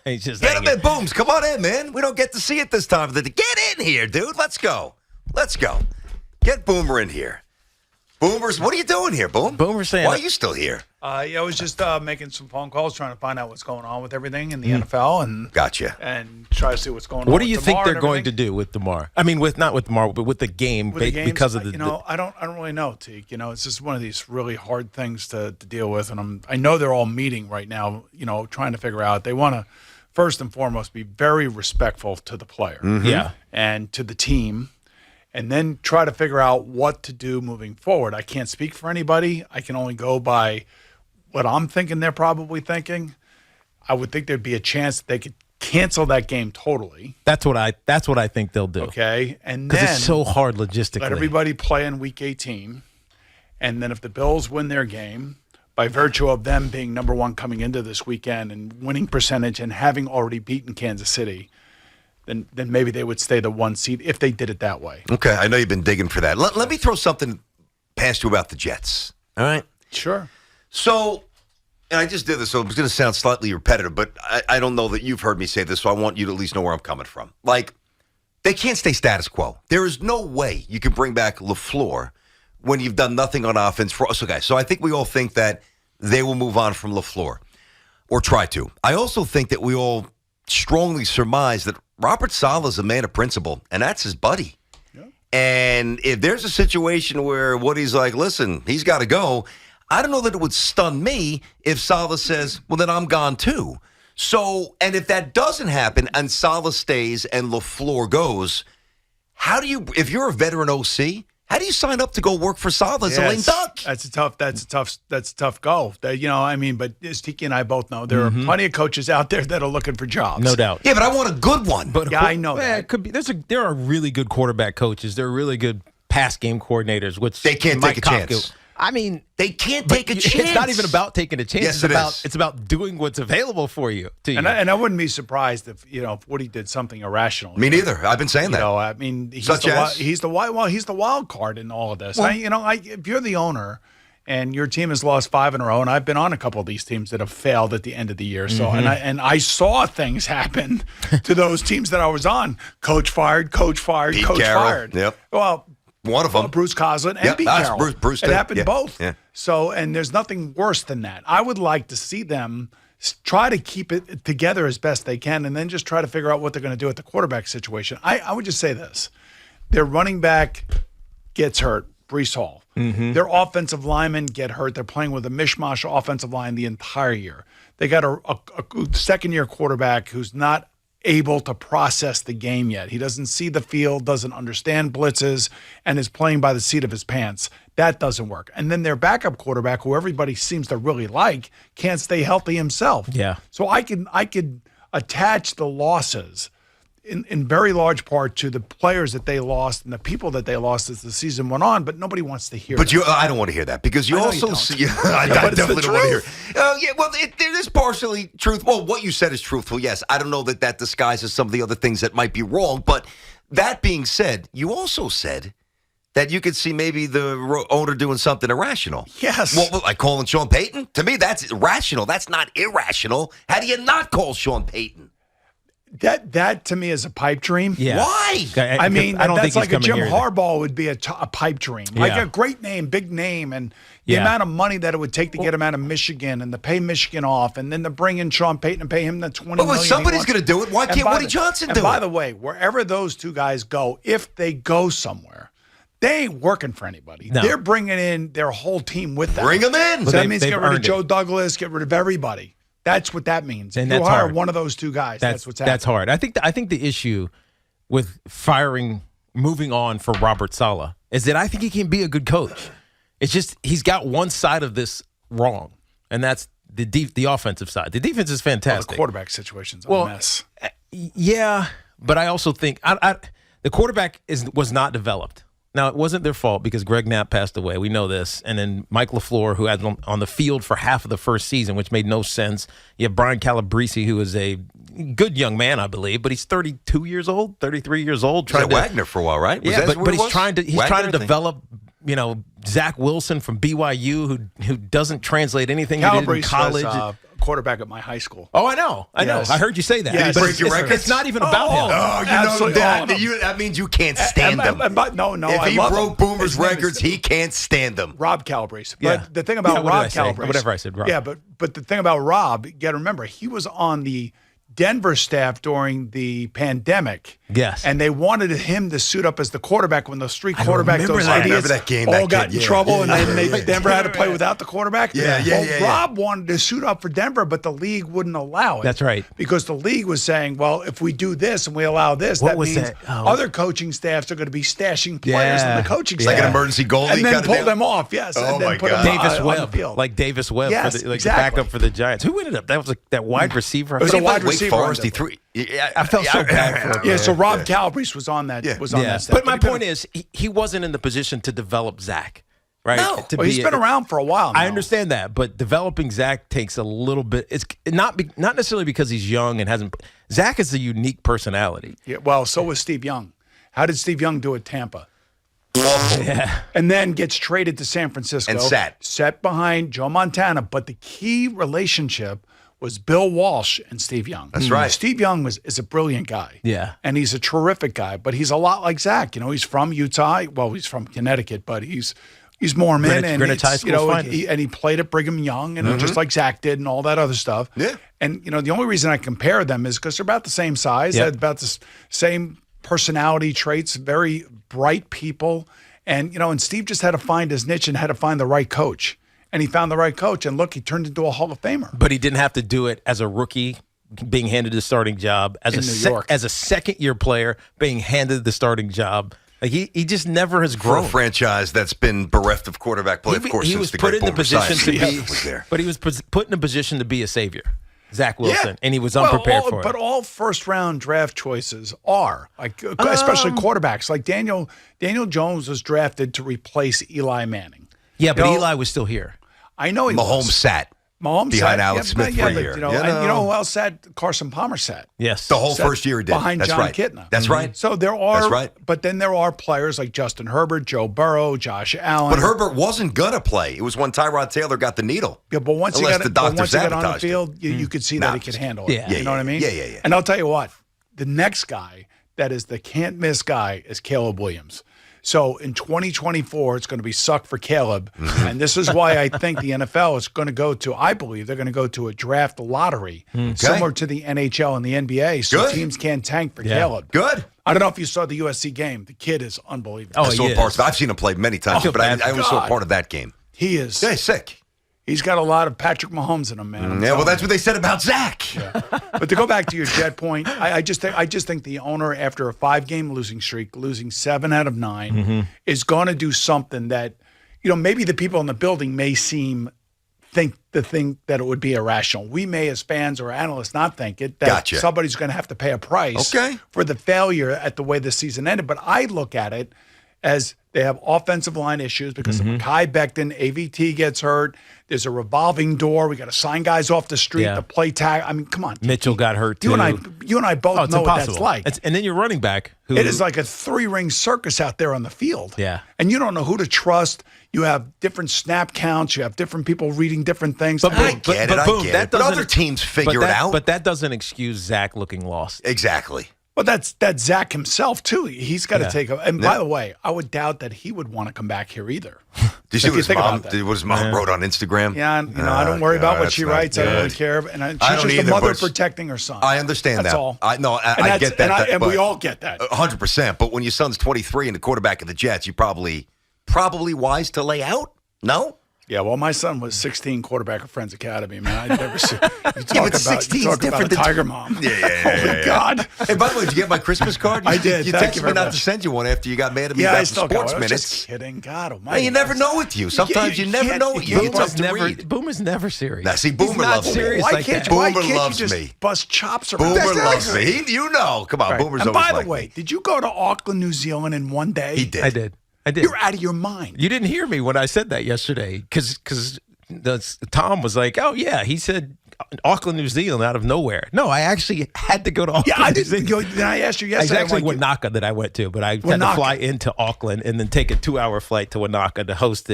He's just Get him in, Booms. Come on in, man. We don't get to see it this time. Get in here, dude. Let's go. Get Boomer in here. Boomers, what are you doing here, Boom? Boomer's saying, why are you still here? I was just making some phone calls, trying to find out what's going on with everything in the NFL, and Gotcha. and try to see what's going on. What do you with think DeMar they're and going to everything. do with DeMar? I mean, not with DeMar, but with the game, With the games, because of the. I don't really know, Tiki. It's just one of these really hard things to deal with, and I know they're all meeting right now. Trying to figure out they want to first and foremost be very respectful to the player, Yeah. and to the team. And then try to figure out what to do moving forward. I can't speak for anybody. I can only go by what I'm thinking they're probably thinking. I would think there'd be a chance that they could cancel that game totally. That's what I think they'll do. Okay. And Because then it's so hard logistically. let everybody play in week 18. And then if the Bills win their game, by virtue of them being number one coming into this weekend and winning percentage and having already beaten Kansas City, then maybe they would stay the one seed if they did it that way. Okay, I know you've been digging for that. Let me throw something past you about the Jets. All right? Sure. So, and I just did this, so it's going to sound slightly repetitive, but I don't know that you've heard me say this, so I want you to at least know where I'm coming from. Like, they can't stay status quo. There is no way you can bring back LaFleur when you've done nothing on offense for us. Okay, so I think we all think that they will move on from LaFleur, or try to. I also think that we all strongly surmise that Robert Saleh's a man of principle, and that's his buddy. Yeah. And if there's a situation where Woody's like, listen, he's got to go, I don't know that it would stun me if Saleh says, well, then I'm gone too. So, and if that doesn't happen and Saleh stays and LaFleur goes, how do you, if you're a veteran OC, how do you sign up to go work for Saleh as a lame duck? That's a tough go. But as Tiki and I both know, there are plenty of coaches out there that are looking for jobs. No doubt. Yeah, but I want a good one. But I know that. It could be. There are really good quarterback coaches. There are really good pass game coordinators, which they can't take a chance. I mean, they can't take a chance. It's not even about taking a chance. Yes, it's about doing what's available for you. And I wouldn't be surprised if Woody did something irrational. Me neither. I've been saying that. He's the wild card in all of this. Well, if you're the owner and your team has lost 5 in a row, and I've been on a couple of these teams that have failed at the end of the year. So and I saw things happen to those teams that I was on. Coach fired, coach fired, Pete coach Carroll. fired. Yep. Well. One of them. Bruce Coslin and Pete Carroll. Bruce it happened both. Yeah. So, and there's nothing worse than that. I would like to see them try to keep it together as best they can and then just try to figure out what they're going to do at the quarterback situation. I would just say this. Their running back gets hurt, Breece Hall. Their offensive linemen get hurt. They're playing with a mishmash offensive line the entire year. They got a second-year quarterback who's not able to process the game yet. He doesn't see the field, doesn't understand blitzes, and is playing by the seat of his pants. That doesn't work. And then their backup quarterback, who everybody seems to really like, can't stay healthy himself. Yeah. So I could attach the losses in very large part to the players that they lost and the people that they lost as the season went on, but nobody wants to hear that. I don't want to hear that because you also see. I definitely don't want to hear it. It is partially truth. Well, what you said is truthful, yes. I don't know that disguises some of the other things that might be wrong, but that being said, you also said that you could see maybe the owner doing something irrational. Yes. Well, like calling Sean Payton? To me, that's rational. That's not irrational. How do you not call Sean Payton? That to me is a pipe dream. Yeah. Why? I don't that's think like a Jim here Harbaugh would be a pipe dream. Like a great name, big name, and the amount of money that it would take to get him out of Michigan and to pay Michigan off, and then to bring in Sean Payton and pay him the $20 million. But somebody's going to do it. Why can't Woody Johnson do it? And by the way, wherever those two guys go, if they go somewhere, they ain't working for anybody. No. They're bringing in their whole team with them. Bring them in. So that means get rid of Joe Douglas, get rid of everybody. That's what that means. And if you hire hard. one of those two guys, that's what's happening. That's hard. I think the issue with moving on for Robert Saleh is that I think he can be a good coach. It's just he's got one side of this wrong, and that's the offensive side. The defense is fantastic. The quarterback situation's a mess. Yeah, but I also think the quarterback was not developed. Now, it wasn't their fault because Greg Knapp passed away. We know this. And then Mike LaFleur, who had on the field for half of the first season, which made no sense. You have Brian Calabrese, who is a good young man, I believe, but he's 32 years old, 33 years old. He was at Wagner for a while, right? But he's trying to develop, Zach Wilson from BYU, who doesn't translate anything he did in college. quarterback at my high school. Oh, I know. Yes. I heard you say that. Yes. But Break your record? it's not even about him. Oh, you Absolutely. know that. That means you can't stand him. No, If I he love broke him. Boomer's His name is records, he can't stand them. Rob Calabrese. But Yeah. the thing about Yeah, what did Rob I say? Calabrese. Whatever I said, Rob. Yeah, but the thing about Rob, you got to remember, he was on the Denver staff during the pandemic. Yes. And they wanted him to suit up as the quarterback when those three quarterbacks, remember those that. idiots, Remember that game, all that got kid, in yeah. trouble, and Yeah, then yeah. Denver had to play without the quarterback. Yeah. Rob wanted to suit up for Denver, but the league wouldn't allow it. That's right. Because the league was saying, well, if we do this and we allow this, What that was means that? Oh. other coaching staffs are going to be stashing players in Yeah. the coaching It's staff. Like an emergency goalie and then kind of pull deal? them off, yes. Oh, and then my put them God. Davis on the Webb, field. like Davis Webb, Yes, for the, like exactly. the backup for the Giants. Who ended up? That was like that wide receiver. It was a He wide played Wake receiver Forest. on He Denver. threw. I felt so bad for him. Yeah, so Rob Calabrese was on that. Yeah. Was on Yeah. that staff. But my he been- point is, he wasn't in the position to develop Zach, right? No. To well, he's been around for a while now. I understand that, but developing Zach takes a little bit. It's not necessarily because he's young and hasn't. Zach is a unique personality. Yeah, well, so was Steve Young. How did Steve Young do at Tampa? Yeah. And then gets traded to San Francisco. And sat behind Joe Montana. But the key relationship was Bill Walsh and Steve Young. That's right. Steve Young is a brilliant guy. Yeah. And he's a terrific guy, but he's a lot like Zach. You know, he's from Utah. Well, he's from Connecticut, but he's Mormon. Greenwich High School's finest. and he played at Brigham Young, and just like Zach did and all that other stuff. Yeah. And, the only reason I compare them is because they're about the same size, Yep. they had about the same personality traits, very bright people. And, and Steve just had to find his niche and had to find the right coach. And he found the right coach. And look, he turned into a Hall of Famer. But he didn't have to do it as a rookie, being handed the starting job as In a New York. as a second-year player, being handed the starting job. Like he just never has For grown. a franchise that's been bereft of quarterback play, of course, he since was the put great in the Boomer position to Esiason be, was there. but he was put in a position to be a savior, Zach Wilson, Yeah. and he was unprepared for it. But all first-round draft choices are, like, especially quarterbacks. Like Daniel Jones was drafted to replace Eli Manning. Yeah, but You know, Eli was still here. I know he Mahomes was. sat Mahomes behind sat, Alex Smith for a year. And you know who else sat? Carson Palmer sat. Yes. the whole Sat first year he did. behind That's John right. Kitna. That's right. So there are, That's right. But then there are players like Justin Herbert, Joe Burrow, Josh Allen. But Herbert wasn't gonna play. It was when Tyrod Taylor got the needle. Yeah, but once he Unless got the but doctor once he got on the sabotaged it. field, you could see that he could handle it. Yeah. You know what I mean? Yeah. And I'll tell you what, the next guy that is the can't miss guy is Caleb Williams. So in 2024, it's going to be suck for Caleb. Mm-hmm. And this is why I think the NFL is going to go to, I believe they're going to go to a draft lottery similar to the NHL and the NBA. So Good. teams can't tank for Yeah. Caleb. Good. I don't know if you saw the USC game. The kid is unbelievable. Oh, I saw he parts. is. I've seen him play many times, feel but I bad for only saw God. part of that game. He is. Yeah, he's sick. He's got a lot of Patrick Mahomes in him, man. I'm Yeah, well, telling that's you. what they said about Zach. But to go back to your Jet point, I just think the owner, after a 5-game losing streak, losing 7 out of 9, is going to do something that, maybe the people in the building may think that it would be irrational. We may, as fans or analysts, not think it. That Gotcha. somebody's going to have to pay a price Okay. for the failure at the way the season ended. But I look at it as they have offensive line issues because of Mekhi Becton, AVT gets hurt. There's a revolving door. We got to sign guys off the street Yeah. to play tag. I mean, come on. Mitchell got hurt too. You and I both Oh, it's know what impossible. that's like. And then your running back, who It is like a 3-ring circus out there on the field. Yeah. And you don't know who to trust. You have different snap counts. You have different people reading different things. But I boom, get but it. I boom, get that it. But doesn't- other teams figure but it out. But that doesn't excuse Zach looking lost. Exactly. But that's Zach himself, too. He's got to Yeah. take a. And by the way, I would doubt that he would want to come back here either. Did you see If you think about that. what his mom wrote on Instagram? Yeah, I don't worry about what that's she not writes. I don't good. really care. And she's I don't just either, a mother but protecting her son. I understand That's that. all. I get that. And we but- all get that. 100%. But when your son's 23 and the quarterback of the Jets, you probably wise to lay out? No? Yeah, well, my son was 16 quarterback of Friends Academy, man. I'd never see. You talk but 16 is about different a than Tiger mom. Yeah. Oh, my God. Hey, by the way, did you get my Christmas card? I did. You Thank texted you me very not much. to send you one after you got mad at me Yeah, I about still the got sports it. I was minutes. just kidding. God Hey, almighty. you never know with you. Sometimes you never can't- know with you. you It's can't- tough to read. Boomer's never serious. Now, see, He's Boomer not loves me. serious Why like can't that. you? Why Boomer can't loves you just me. bust chops around? Boomer That's loves me. You know. Come on, right. Boomer's And always by the like way, me. did you go to Auckland, New Zealand in one day? He did. I did. You're out of your mind. You didn't hear me when I said that yesterday because Tom was like, "Oh yeah," he said Auckland, New Zealand, out of nowhere. No, I actually had to go to Auckland. Yeah, I New didn't. Zealand. Go, then I asked you It's yesterday. actually I'm like, Wanaka that I went to, but I had to Wanaka. fly into Auckland and then take a 2-hour flight to Wanaka to host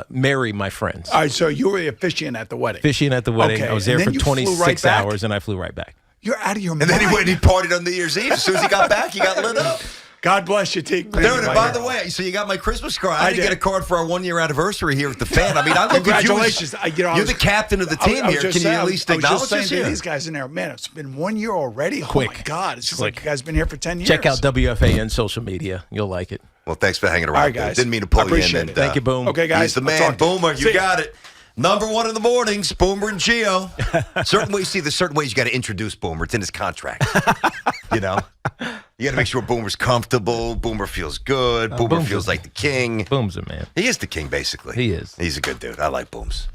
marry my friends. All right, so you were the officiant at the wedding. Officiant at the wedding. Okay, I was there and for then you flew 26 right back? hours, and I flew right back. You're out of your And mind. then he went and he partied on New Year's Eve. As soon as he got back, he got lit up. God bless you, Tiki. Dude, and by the way, so you got my Christmas card. I didn't get a card for our 1-year anniversary here at the fan. I mean, I look at you. Congratulations. You're the captain of the team here. Can you at least acknowledge us this here? These guys in there, man, it's been 1 year already. Quick. Oh, my God. It's just Quick. like you guys been here for 10 years. Check out WFAN social media. You'll like it. Well, thanks for hanging around. All right, guys. Didn't mean to pull I you in. appreciate And, it. Thank you, Boom. Okay, guys. He's the I'll man. talk to you. Boomer, See you ya. got it. Number 1 in the mornings, Boomer and Gio. There's certain ways you got to introduce Boomer. It's in his contract. You know? You got to make sure Boomer's comfortable. Boomer feels good. Boomer Boom's feels a- like the king. Boom's a man. He is the king, basically. He is. He's a good dude. I like Booms.